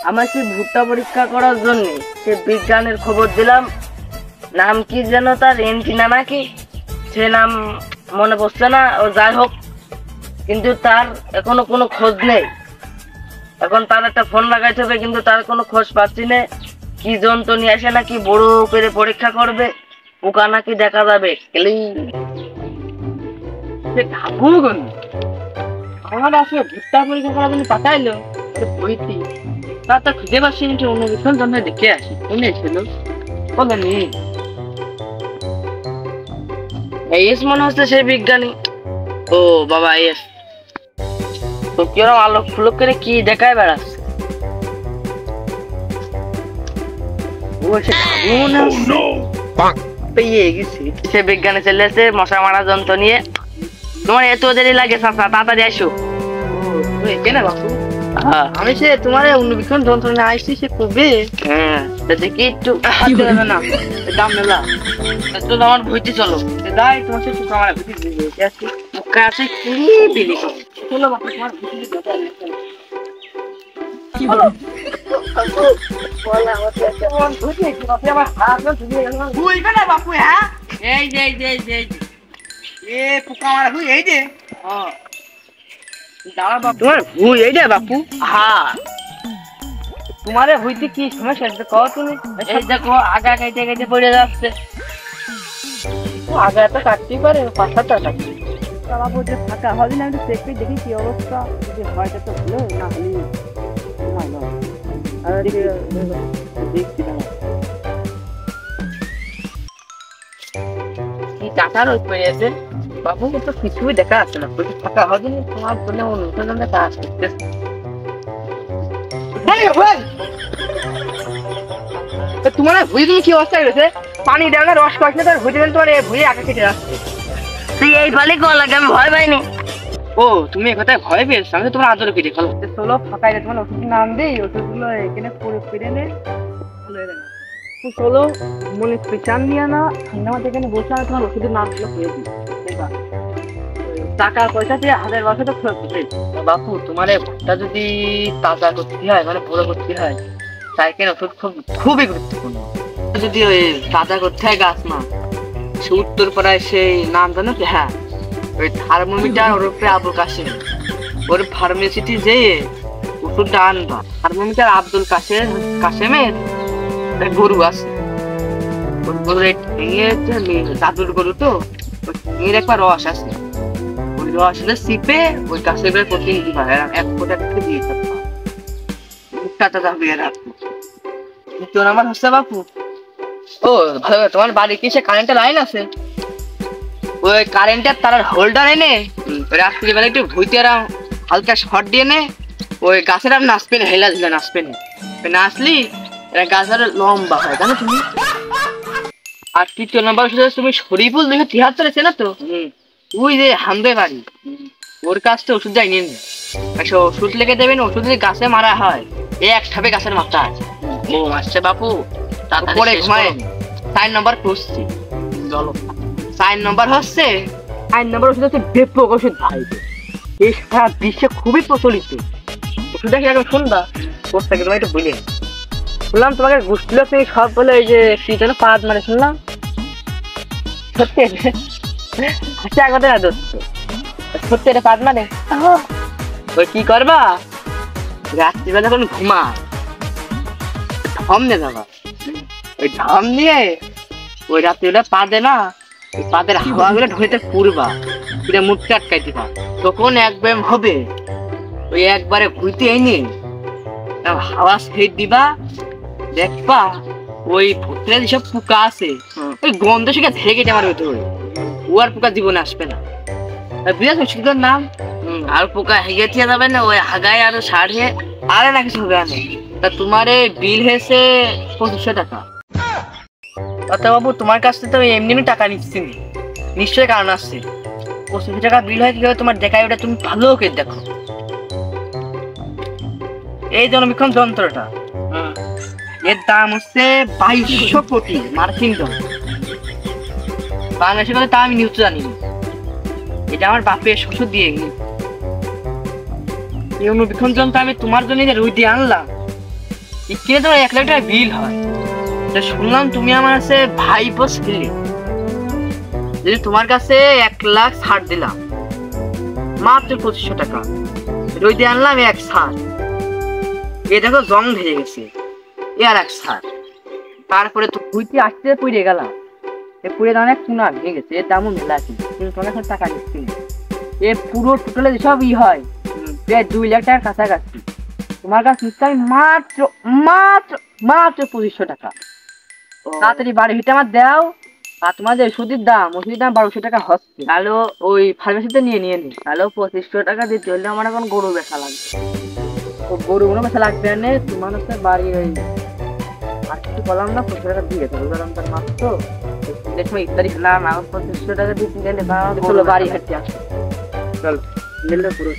আমার সেই ভুট্টা পরীক্ষা করার জন্য সে বিজ্ঞানের খবর দিলাম, নাম কি যেন তার এন্টিনা নাকি, সে নাম মনে পড়ছে না, ও যাই হোক, কিন্তু তার এখনো কোনো খোঁজ নেই। এখন তার একটা ফোন লাগাইতে হবে, কিন্তু তার কোনো খোঁজ পাচ্ছি না। কি যন্ত্র নিয়ে আসে নাকি বড় করে পরীক্ষা করবে, পোকা নাকি দেখা যাবে। আমার আসলে ভুট্টা পরীক্ষা করার জন্য পাঠাইলো বইটি, তা তো খুঁজে পাচ্ছি না। অনুবীক্ষণ যন্ত্র দেখে আসি, কোনে ছিল বলেনি? এস মনে হচ্ছে সেই বিজ্ঞানী। ও বাবা এস তো কিরম আলোক ফুলক করে কি দেখায় বেড়াচ্ছে। পেয়ে গেছি, সে বিজ্ঞানী চলে এসে মশা মারা যন্ত্র নিয়ে। তোমার এত দেরি লাগে চাচা, তাড়াতাড়ি আসো। আমি সে তোমার অনুবীক্ষণ যন্ত্র নিয়ে আসছি, সে কবে? হ্যাঁ দেখি একটু না দাম মেলা তো আমার ভইতে চলো। যাই তোমার সাথে আমার আসছি কাছে কি বিলি চলো বাপু, তোমার কি বলো। বাপু হ্যাঁ, এই যে এই যে এই যে এ পোকা মারা হুই এই যে দাঁড়া বাপু, তোমার ভুই এই যে বাপু। হ্যাঁ তোমারে হইতে কি সমস্যা কও তুমি? এই দেখো আগা খাইতে খাইতে পড়ে যাচ্ছে। আগে এত কাটতেই পারে, 5-7টা কাটতে বাবু। যে ফাঁকা হবে না, আমি চেক করে দেখি কি অবস্থা, যদি হয় তো ভালো, না হলে দেখছি না। কি টাকার ওই পড়ে আছে বাবু, তো কিছুই দেখা আছে না। ফাঁকা হবে না, তোমার জন্য অনুসন্ধান কাজ করতেছে। তোমার ভুই তুমি কি অবস্থা হয়েছে? পানি দেয় না, রস পাচ্ছে, তার ভুই দেবেন তোমার ভুঁয়ে আগে কেটে যাচ্ছে। তুই এই পালি কোন লাগে, আমি ভয় পাইনি। ও তুমি একথায় ভয় পেয়েছো, আমি তো তোমার আদর কেটে ফেলো। চলো ফাঁকাই তোমার ওষুধ নাম দিই, ওষুধগুলো এখানে ফিরে নে, ভালো হয়ে যাবে। চলো মনে পেছান নিয়ে না, ঠান্ডা মাঠে এখানে বসে আমি তোমার ওষুধের নামগুলো পেয়ে দিই। টাকা পয়সা দিয়ে 1000 তো ফেরত দিতে। বাপু তোমার ভুট্টা যদি তাজা করতে হয়, মানে বড় করতে হয়, সাইকেল ওষুধ খুবই গুরুত্বপূর্ণ। যদি ওই তাজা করতে হয় গাছ না, সে উত্তরপাড়ায় সেই নাম জানো কি? হ্যাঁ, ওই থার্মোমিটার ওর উপরে আবুল কাশেম, ওর ফার্মেসিটি যেয়ে ওষুধটা আনবা। থার্মোমিটার আব্দুল কাশেমের গরু আছে, দাদুর গরু তো, এর একবার রস আছে, ওই রসটা চিপে ওই কাশেমের প্রতিদিন দিবা, এক ফোঁটা দিয়ে থাকবা, মুখটা যাবে। তোর আমার হচ্ছে বাপু। ও ভালো, তোমার বাড়ি কি সে কারেন্টের লাইন আছে? ওই কারেন্টের তার হোল্ডার এনে রাত্রিবেলা একটু ভুইতে হালকা শর্ট দিয়ে নে, ওই গাছের আর নাচবে না, হেলা দিলে নাচবে না, নাচলি গাছের লম্বা হয় জানো তুমি। আর 3 নম্বর তুমি শরীফুল 273 চেনো তো? ওই যে হামদে বাড়ি, ওর কাছ থেকে ওষুধ যাই নিয়ে ওষুধ লেগে দেবেন। ওষুধ যদি গাছে মারা হয়, এক ঠাপে গাছের মাথা আছে। ও আসছে বাপু, তারপরে ঘুমায় 4 নম্বর খুঁজছি। চলো 4 নম্বর হচ্ছে, 4 নম্বর ওষুধ হচ্ছে ব্যাপক ওষুধ ভাই, এই সারা বিশ্বে খুবই প্রচলিত ওষুধটা। কি আগে শুনবা কোর্সটাকে তোমার একটু বুঝে শুনলাম, তোমাকে গুছলো তুমি সব বলে ওই যে কি যেন পাদ মানে শুনলাম, সত্যি হাসি আগতে না ধরছে, সত্যি এটা পাদ মানে। ওই কি করবা, রাত্রিবেলা যখন ঘুমা ঢম নিয়ে যাবা, ওই ঢম নিয়ে ওই রাত্রিবেলা পাদে না, ওই পাদের হাওয়া গুলো ঢুকে পুরবা, পুরো মুখটা আটকাই দিবা, তখন এক ব্যায়াম হবে। ওই একবারে ঘুরতে এনে হাওয়া সেট দিবা, দেখবা ওই ভুট্টার যেসব পোকা আছে ওই গন্ধ শিখে ধেয়ে গেছে আমার ভেতরে, ও আর পোকা জীবনে আসবে না। বুঝেছো ওষুধের নাম? আর পোকা হেগে দিয়ে যাবে না, ওই হাগায় আরো সারিয়ে আরে না কিছু হবে না। তা তোমার বিল হয়েছে 2500 টাকা। অত বাবু তোমার কাছ থেকে তো এমনি টাকা নিচ্ছি, নিশ্চয়ই কারণ আসছে। 2500 টাকা বিল হয় কিভাবে তোমার দেখায়, ওটা তুমি ভালো করে দেখো। এই জনবীক্ষণ যন্ত্রটা, এর দাম হচ্ছে 2200 কোটি মার্কিন ডলার। বাংলাদেশের কথা তা আমি নিউজ জানি, এটা আমার বাপের শ্বশুর দিয়ে গেল। এই অনুবীক্ষণ যন্ত্র আমি তোমার জন্য রুই দিয়ে আনলাম, কিনে তোমার 1 লাখ টাকা বিল হয়। তো শুনলাম তুমি আমার কাছে ভাইপো ছিলে, যদি তোমার কাছে 1 লাখ ছাড় দিলাম, মাত্র 2500 টাকা রই দিয়ে আনলাম এক ছাড়, এ দেখো জং ধরে গেছে, এ আর এক ছাড়। তারপরে তো পুইতে আসতে পুড়ে গেলাম, এ পুড়ে দাঁড়ায় চুনা ভেঙে গেছে, এর দামও মেলা আছে, কিন্তু তোমার কাছে টাকা নিচ্ছি না। এ পুরো টোটালে সব হয় প্রায় 2 লাখ টাকার কাছাকাছি। তোমার কাছে নিচ্ছে আমি মাত্র মাত্র মাত্র 2500 টাকা। তাড়াতাড়ি বাড়ি ভিটে আমার দাও। আর তোমাদের ওষুধের দাম 1200 টাকা হচ্ছে। তাহলে ওই ফার্মেসিতে নিয়ে নি। তাহলে 2500 টাকা দিতে হলে আমার এখন গরু বেচা লাগবে। তো গরু কোনো বেচা লাগবে না, তোমার হচ্ছে বাড়ি ওই আর কিছু বললাম না, 2500 টাকা দিয়ে দেবো। ধরো তার মাত্র দেখো ইত্যাদি না 2500 টাকা দিতে গেলে চলো বাড়ি হাঁটতে আসো, চলো পুরো